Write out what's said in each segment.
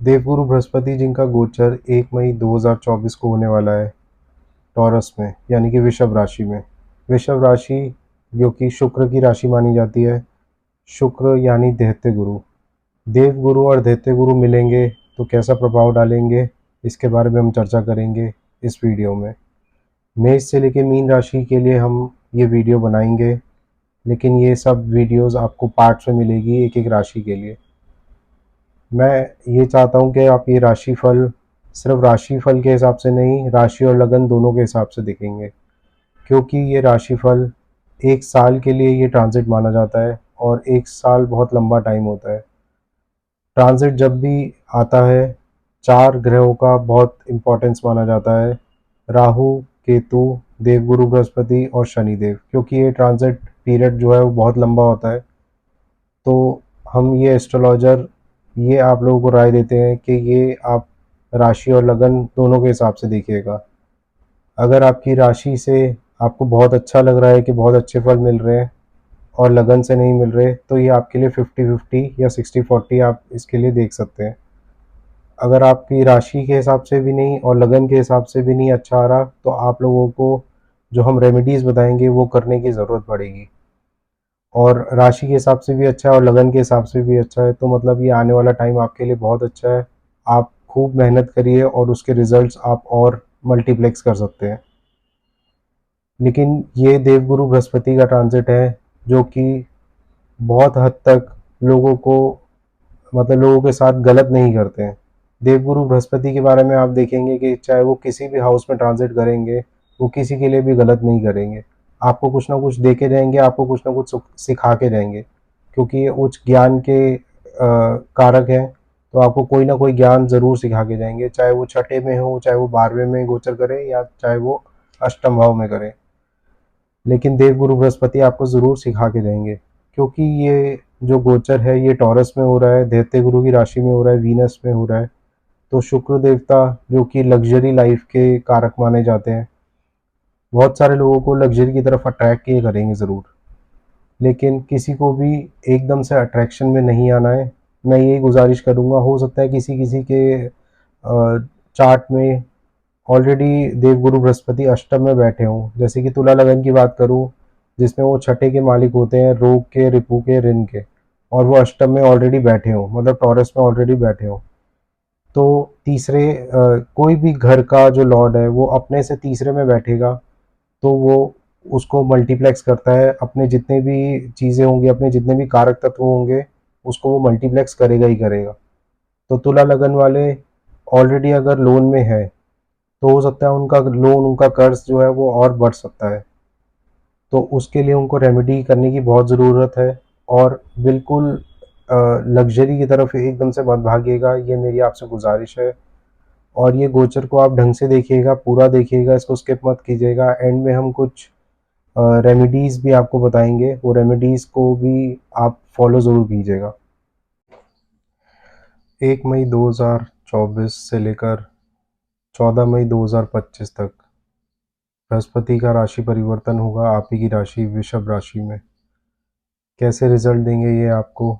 देवगुरु बृहस्पति जिनका गोचर 1 मई 2024 को होने वाला है टॉरस में, यानी कि वृषभ राशि में। वृषभ राशि जो कि शुक्र की राशि मानी जाती है। शुक्र यानी दैत्य गुरु। देवगुरु और दैत्य गुरु मिलेंगे तो कैसा प्रभाव डालेंगे, इसके बारे में हम चर्चा करेंगे इस वीडियो में। मेष से लेकर मीन राशि के लिए हम ये वीडियो बनाएंगे, लेकिन ये सब वीडियोस आपको पार्ट्स में मिलेगी एक एक राशि के लिए। मैं ये चाहता हूँ कि आप ये राशिफल सिर्फ राशिफल के हिसाब से नहीं, राशि और लगन दोनों के हिसाब से देखेंगे, क्योंकि ये राशिफल एक साल के लिए ये ट्रांजिट माना जाता है और एक साल बहुत लंबा टाइम होता है। ट्रांजिट जब भी आता है 4 ग्रहों का बहुत इम्पोर्टेंस माना जाता है, राहु, केतु, देवगुरु बृहस्पति और शनिदेव, क्योंकि ये ट्रांजिट पीरियड जो है वो बहुत लंबा होता है। तो हम ये एस्ट्रोलॉजर ये आप लोगों को राय देते हैं कि ये आप राशि और लगन दोनों के हिसाब से देखिएगा। अगर आपकी राशि से आपको बहुत अच्छा लग रहा है कि बहुत अच्छे फल मिल रहे हैं और लगन से नहीं मिल रहे, तो ये आपके लिए 50-50 या 60-40 आप इसके लिए देख सकते हैं। अगर आपकी राशि के हिसाब से भी नहीं और लगन के हिसाब से भी नहीं अच्छा आ रहा, तो आप लोगों को जो हम रेमेडीज़ बताएंगे वो करने की ज़रूरत पड़ेगी। और राशि के हिसाब से भी अच्छा है और लगन के हिसाब से भी अच्छा है, तो मतलब ये आने वाला टाइम आपके लिए बहुत अच्छा है। आप खूब मेहनत करिए और उसके रिजल्ट्स आप और मल्टीप्लेक्स कर सकते हैं। लेकिन ये देवगुरु बृहस्पति का ट्रांजिट है जो कि बहुत हद तक लोगों को मतलब लोगों के साथ गलत नहीं करते हैं। देवगुरु बृहस्पति के बारे में आप देखेंगे कि चाहे वो किसी भी हाउस में ट्रांजिट करेंगे, वो किसी के लिए भी गलत नहीं करेंगे। आपको कुछ ना कुछ दे के जाएंगे, आपको कुछ ना कुछ सिखा के जाएंगे, क्योंकि ये उच्च ज्ञान के कारक हैं। तो आपको कोई ना कोई ज्ञान ज़रूर सिखा के जाएंगे, चाहे वो छठे में हो, चाहे वो 12वें में गोचर करे या चाहे वो अष्टम भाव में करे। लेकिन देवगुरु बृहस्पति आपको ज़रूर सिखा के जाएंगे, क्योंकि ये जो गोचर है ये टॉरस में हो रहा है, दैत्य गुरु की राशि में हो रहा है, वीनस में हो रहा है। तो शुक्र देवता जो कि लग्जरी लाइफ के कारक माने जाते हैं, बहुत सारे लोगों को लग्जरी की तरफ अट्रैक्ट किए करेंगे ज़रूर। लेकिन किसी को भी एकदम से अट्रैक्शन में नहीं आना है। मैं यही गुजारिश करूँगा, हो सकता है किसी किसी के चार्ट में ऑलरेडी देवगुरु बृहस्पति अष्टम में बैठे हों। जैसे कि तुला लगन की बात करूँ, जिसमें वो छठे के मालिक होते हैं, रोग के, रिपु के, ऋण के, और वो अष्टम में ऑलरेडी बैठे हों, मतलब टॉरस में ऑलरेडी बैठे हों। तो तीसरे कोई भी घर का जो लॉर्ड है वो अपने से तीसरे में बैठेगा, तो वो उसको मल्टीप्लेक्स करता है। अपने जितने भी चीज़ें होंगी, अपने जितने भी कारक तत्व होंगे, उसको वो मल्टीप्लेक्स करेगा ही करेगा। तो तुला लगन वाले ऑलरेडी अगर लोन में है, तो हो सकता है उनका लोन, उनका कर्ज जो है वो और बढ़ सकता है। तो उसके लिए उनको रेमेडी करने की बहुत ज़रूरत है। और बिल्कुल लग्जरी की तरफ एकदम से मत भागिएगा, ये मेरी आपसे गुजारिश है। और ये गोचर को आप ढंग से देखिएगा, पूरा देखिएगा, इसको स्किप मत कीजिएगा। एंड में हम कुछ रेमेडीज़ भी आपको बताएंगे, वो रेमेडीज़ को भी आप फॉलो ज़रूर कीजिएगा। 1 मई 2024 से लेकर 14 मई 2025 तक बृहस्पति का राशि परिवर्तन होगा आप ही की राशि वृषभ राशि में। कैसे रिजल्ट देंगे ये आपको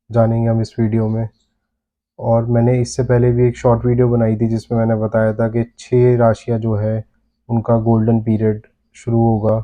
जानेंगे हम इस वीडियो में। और मैंने इससे पहले भी एक शॉर्ट वीडियो बनाई थी जिसमें मैंने बताया था कि 6 राशियां जो है उनका गोल्डन पीरियड शुरू होगा,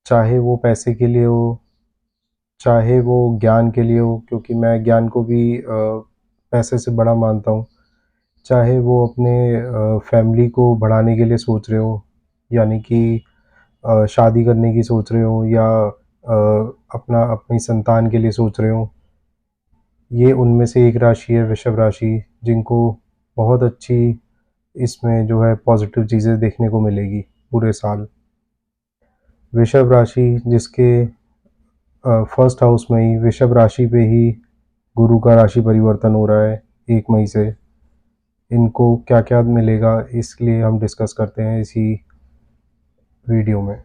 चाहे वो पैसे के लिए हो, चाहे वो ज्ञान के लिए हो, क्योंकि मैं ज्ञान को भी पैसे से बड़ा मानता हूँ, चाहे वो अपने फैमिली को बढ़ाने के लिए सोच रहे हो, यानी कि शादी करने की सोच रहे हो, या अपनी संतान के लिए सोच रहे हो। ये उनमें से एक राशि है वृषभ राशि, जिनको बहुत अच्छी इसमें जो है पॉजिटिव चीज़ें देखने को मिलेगी पूरे साल। वृषभ राशि जिसके फर्स्ट हाउस में ही, वृषभ राशि पे ही गुरु का राशि परिवर्तन हो रहा है 1 मई से। इनको क्या क्या मिलेगा इसलिए हम डिस्कस करते हैं इसी वीडियो में।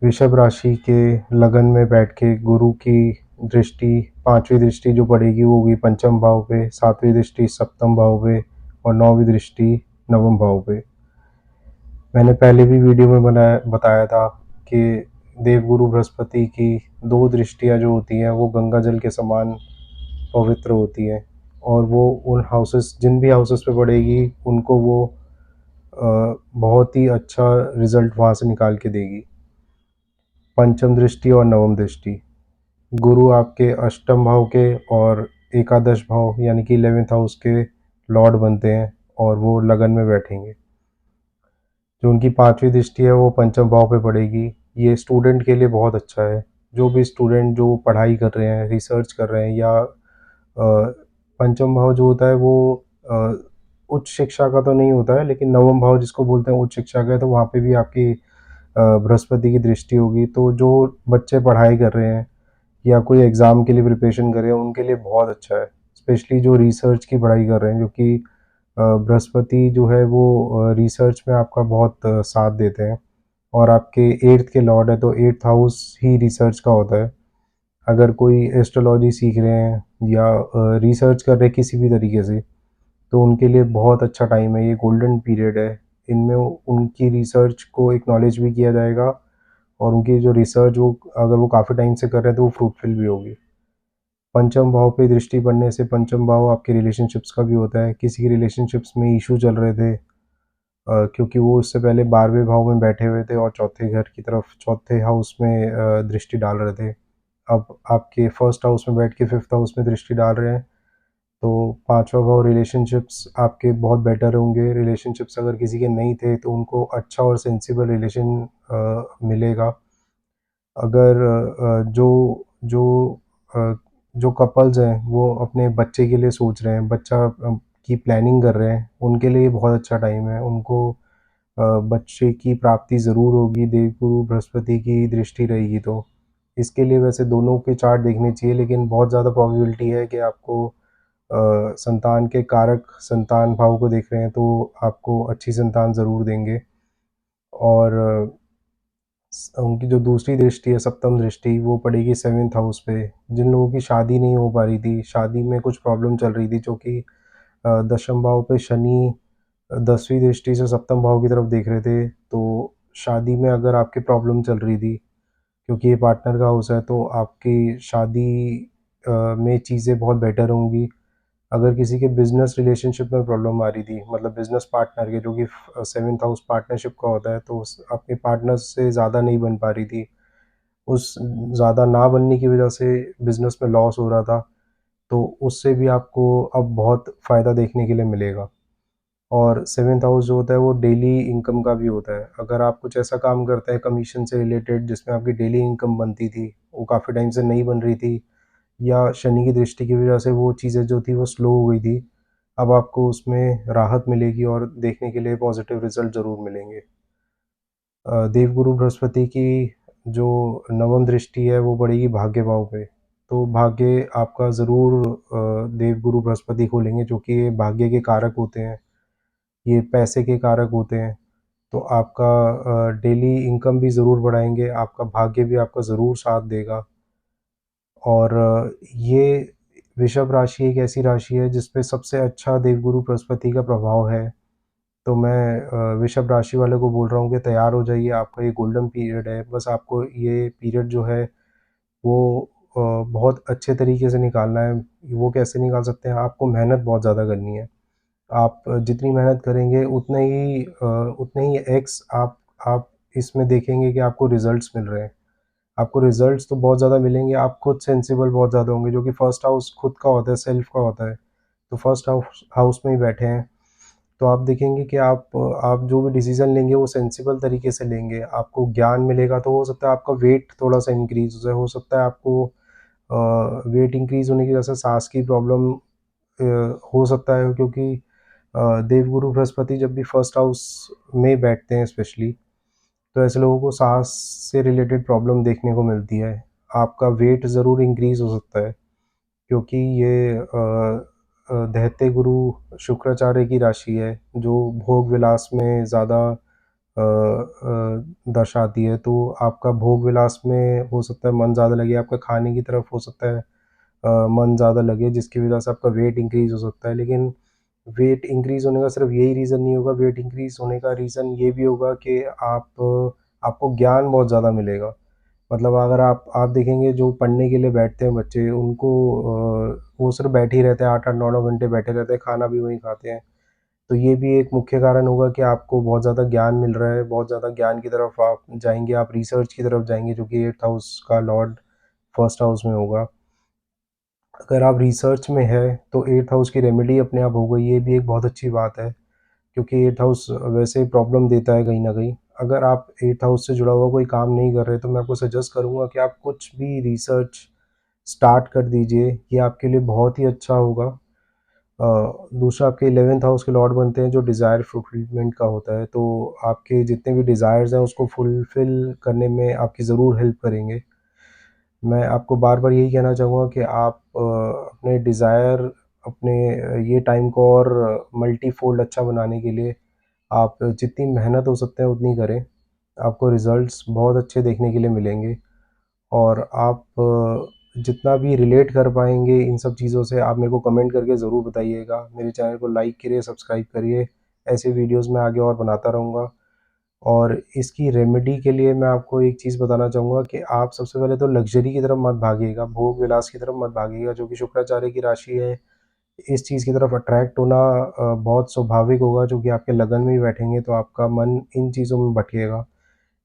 वृषभ राशि के लगन में बैठ के गुरु की दृष्टि, 5वीं दृष्टि जो पड़ेगी वो होगी पंचम भाव पे, 7वीं दृष्टि सप्तम भाव पे और 9वीं दृष्टि नवम भाव पे। मैंने पहले भी वीडियो में बताया था कि देवगुरु बृहस्पति की 2 दृष्टियां जो होती हैं वो गंगा जल के समान पवित्र होती हैं। और वो उन हाउसेस, जिन भी हाउसेस पे पड़ेगी उनको वो बहुत ही अच्छा रिजल्ट वहाँ से निकाल के देगी। पंचम दृष्टि और नवम दृष्टि, गुरु आपके अष्टम भाव के और एकादश भाव यानी कि 11th हाउस के लॉर्ड बनते हैं और वो लगन में बैठेंगे। जो उनकी पांचवी दृष्टि है वो पंचम भाव पे पड़ेगी। ये स्टूडेंट के लिए बहुत अच्छा है। जो भी स्टूडेंट जो पढ़ाई कर रहे हैं, रिसर्च कर रहे हैं, या पंचम भाव जो होता है वो अ, उच्च शिक्षा का तो नहीं होता है, लेकिन नवम भाव जिसको बोलते हैं उच्च शिक्षा का, तो वहाँ पे भी आपकी बृहस्पति की दृष्टि होगी। तो जो बच्चे पढ़ाई कर रहे हैं या कोई एग्ज़ाम के लिए प्रिपरेशन कर रहे हैं उनके लिए बहुत अच्छा है। स्पेशली जो रिसर्च की पढ़ाई कर रहे हैं, जो कि बृहस्पति जो है वो रिसर्च में आपका बहुत साथ देते हैं। और आपके 8th के लॉर्ड है, तो 8th हाउस ही रिसर्च का होता है। अगर कोई एस्ट्रोलॉजी सीख रहे हैं या रिसर्च कर रहे हैं किसी भी तरीके से, तो उनके लिए बहुत अच्छा टाइम है, ये गोल्डन पीरियड है। इनमें उनकी रिसर्च को एक्नॉलेज भी किया जाएगा और उनकी जो रिसर्च वो अगर वो काफ़ी टाइम से कर रहे हैं तो वो फ्रूटफुल भी होगी। पंचम भाव पे दृष्टि पड़ने से, पंचम भाव आपके रिलेशनशिप्स का भी होता है। किसी के रिलेशनशिप्स में इशू चल रहे थे क्योंकि वो उससे पहले 12वें भाव में बैठे हुए थे और चौथे घर की तरफ, चौथे हाउस में दृष्टि डाल रहे थे। अब आपके फर्स्ट हाउस में बैठ के 5th हाउस में दृष्टि डाल रहे हैं, तो पाँचवा भाव रिलेशनशिप्स आपके बहुत बेटर होंगे। रिलेशनशिप्स अगर किसी के नहीं थे तो उनको अच्छा और सेंसिबल रिलेशन मिलेगा। अगर जो जो अ, जो कपल्स हैं वो अपने बच्चे के लिए सोच रहे हैं, बच्चा की प्लानिंग कर रहे हैं, उनके लिए बहुत अच्छा टाइम है। उनको बच्चे की प्राप्ति ज़रूर होगी, देवगुरु बृहस्पति की दृष्टि रहेगी तो। इसके लिए वैसे दोनों के चार्ट देखने चाहिए, लेकिन बहुत ज़्यादा प्रोबेबिलिटी है कि आपको संतान के कारक संतान भाव को देख रहे हैं तो आपको अच्छी संतान ज़रूर देंगे। और उनकी जो दूसरी दृष्टि है, सप्तम दृष्टि, वो पड़ेगी 7th हाउस पे। जिन लोगों की शादी नहीं हो पा रही थी, शादी में कुछ प्रॉब्लम चल रही थी, जो कि दशम भाव पे शनि 10वीं दृष्टि से सप्तम भाव की तरफ देख रहे थे, तो शादी में अगर आपकी प्रॉब्लम चल रही थी, क्योंकि ये पार्टनर का हाउस है, तो आपकी शादी में चीज़ें बहुत बेटर होंगी। अगर किसी के बिज़नेस रिलेशनशिप में प्रॉब्लम आ रही थी, मतलब बिज़नेस पार्टनर के, जो कि 7th हाउस पार्टनरशिप का होता है, तो उस अपने पार्टनर से ज़्यादा नहीं बन पा रही थी। उस ज़्यादा ना बनने की वजह से बिज़नेस में लॉस हो रहा था, तो उससे भी आपको अब बहुत फ़ायदा देखने के लिए मिलेगा। और 7th हाउस जो होता है वो डेली इनकम का भी होता है। अगर आप कुछ ऐसा काम करते हैं कमीशन से रिलेटेड जिसमें आपकी डेली इनकम बनती थी, वो काफ़ी टाइम से नहीं बन रही थी, या शनि की दृष्टि की वजह से वो चीज़ें जो थी वो स्लो हो गई थी, अब आपको उसमें राहत मिलेगी और देखने के लिए पॉजिटिव रिजल्ट ज़रूर मिलेंगे। देवगुरु बृहस्पति की जो नवम दृष्टि है वो पड़ेगी भाग्य भाव पे। तो भाग्य आपका ज़रूर देवगुरु बृहस्पति खोलेंगे, जो कि ये भाग्य के कारक होते हैं, ये पैसे के कारक होते हैं। तो आपका डेली इनकम भी ज़रूर बढ़ाएंगे, आपका भाग्य भी आपका ज़रूर साथ देगा। और ये वृषभ राशि एक ऐसी राशि है जिस पे सबसे अच्छा देवगुरु बृहस्पति का प्रभाव है। तो मैं वृषभ राशि वालों को बोल रहा हूँ कि तैयार हो जाइए, आपका ये गोल्डन पीरियड है। बस आपको ये पीरियड जो है वो बहुत अच्छे तरीके से निकालना है। वो कैसे निकाल सकते हैं? आपको मेहनत बहुत ज़्यादा करनी है। आप जितनी मेहनत करेंगे उतने ही एक्स आप इसमें देखेंगे कि आपको रिज़ल्ट्स मिल रहे हैं। आपको रिज़ल्ट्स तो बहुत ज़्यादा मिलेंगे, आप खुद सेंसिबल बहुत ज़्यादा होंगे, जो कि फर्स्ट हाउस खुद का होता है, सेल्फ का होता है। तो फर्स्ट हाउस हाउस में ही बैठे हैं, तो आप देखेंगे कि आप जो भी डिसीज़न लेंगे वो सेंसिबल तरीके से लेंगे। आपको ज्ञान मिलेगा, तो हो सकता है आपका वेट थोड़ा-सा इंक्रीज़ हो जाए, हो सकता है आपको वेट इंक्रीज़ होने की वजह से साँस की प्रॉब्लम हो सकता है, क्योंकि देवगुरु बृहस्पति जब भी फर्स्ट हाउस में बैठते हैं स्पेशली, तो ऐसे लोगों को सांस से रिलेटेड प्रॉब्लम देखने को मिलती है। आपका वेट ज़रूर इंक्रीज़ हो सकता है, क्योंकि ये दैत्य गुरु शुक्राचार्य की राशि है, जो भोग विलास में ज़्यादा दर्शाती है। तो आपका भोग विलास में हो सकता है मन ज़्यादा लगे, आपका खाने की तरफ हो सकता है मन ज़्यादा लगे, जिसकी वजह से आपका वेट इंक्रीज़ हो सकता है। लेकिन वेट इंक्रीज़ होने का सिर्फ यही रीज़न नहीं होगा, वेट इंक्रीज़ होने का रीज़न ये भी होगा कि आपको ज्ञान बहुत ज़्यादा मिलेगा। मतलब अगर आप देखेंगे जो पढ़ने के लिए बैठते हैं बच्चे उनको वो सिर्फ बैठे ही रहते हैं, 8-8 9-9 घंटे बैठे रहते हैं, खाना भी वहीं खाते हैं। तो ये भी एक मुख्य कारण होगा कि आपको बहुत ज़्यादा ज्ञान मिल रहा है, बहुत ज़्यादा ज्ञान की तरफ आप जाएँगे, आप रिसर्च की तरफ जाएँगे जो कि 8th हाउस का लॉर्ड फर्स्ट हाउस में होगा। अगर आप रिसर्च में हैं तो 8th हाउस की रेमेडी अपने आप हो गई, ये भी एक बहुत अच्छी बात है, क्योंकि 8th हाउस वैसे ही प्रॉब्लम देता है कहीं न कहीं। अगर आप 8th हाउस से जुड़ा हुआ कोई काम नहीं कर रहे तो मैं आपको सजेस्ट करूँगा कि आप कुछ भी रिसर्च स्टार्ट कर दीजिए, ये आपके लिए बहुत ही अच्छा होगा। दूसरा आपके 11th हाउस के लॉर्ड बनते हैं जो डिज़ायर फुलफिलमेंट का होता है, तो आपके जितने भी डिज़ायर्स हैं उसको फुलफ़िल करने में आपकी ज़रूर हेल्प करेंगे। मैं आपको बार-बार यही कहना चाहूँगा कि आप अपने डिज़ायर अपने ये टाइम को और मल्टीफ़ोल्ड अच्छा बनाने के लिए आप जितनी मेहनत हो सकते हैं उतनी करें। आपको रिज़ल्ट्स बहुत अच्छे देखने के लिए मिलेंगे और आप जितना भी रिलेट कर पाएँगे इन सब चीज़ों से आप मेरे को कमेंट करके ज़रूर बताइएगा। मेरे चैनल को लाइक करिए, सब्सक्राइब करिए। ऐसे वीडियोज़ मैं आगे और बनाता रहूँगा। और इसकी रेमेडी के लिए मैं आपको एक चीज़ बताना चाहूँगा कि आप सबसे पहले तो लग्ज़री की तरफ मत भागिएगा, भोग-विलास की तरफ मत भागिएगा, जो कि शुक्राचार्य की राशि है। इस चीज़ की तरफ अट्रैक्ट होना बहुत स्वाभाविक होगा, जो कि आपके लगन में ही बैठेंगे तो आपका मन इन चीज़ों में भटकेगा।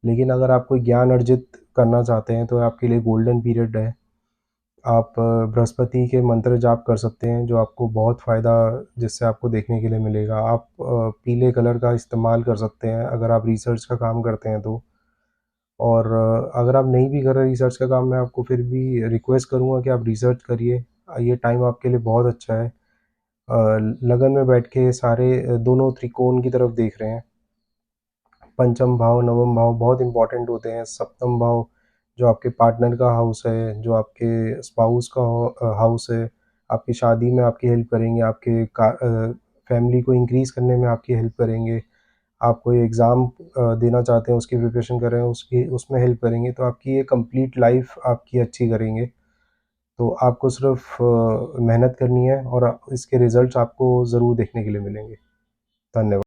लेकिन अगर आप कोई ज्ञान अर्जित करना चाहते हैं, तो आपके लिए गोल्डन पीरियड है। आप बृहस्पति के मंत्र जाप कर सकते हैं, जो आपको बहुत फ़ायदा जिससे आपको देखने के लिए मिलेगा। आप पीले कलर का इस्तेमाल कर सकते हैं, अगर आप रिसर्च का काम करते हैं तो। और अगर आप नहीं भी कर रहे रिसर्च का काम, मैं आपको फिर भी रिक्वेस्ट करूँगा कि आप रिसर्च करिए। ये टाइम आपके लिए बहुत अच्छा है। लगन में बैठ के सारे दोनों त्रिकोण की तरफ देख रहे हैं। पंचम भाव, नवम भाव बहुत इम्पोर्टेंट होते हैं। सप्तम भाव जो आपके पार्टनर का हाउस है, जो आपके स्पाउस का हाउस है, आपकी शादी में आपकी हेल्प करेंगे, आपके फैमिली को इंक्रीज़ करने में आपकी हेल्प करेंगे। आप कोई एग्ज़ाम देना चाहते हैं, उसकी प्रिपरेशन कर रहे हैं, उसकी उसमें हेल्प करेंगे, तो आपकी ये कंप्लीट लाइफ़ आपकी अच्छी करेंगे। तो आपको सिर्फ़ मेहनत करनी है और इसके रिज़ल्ट्स आपको ज़रूर देखने के लिए मिलेंगे। धन्यवाद।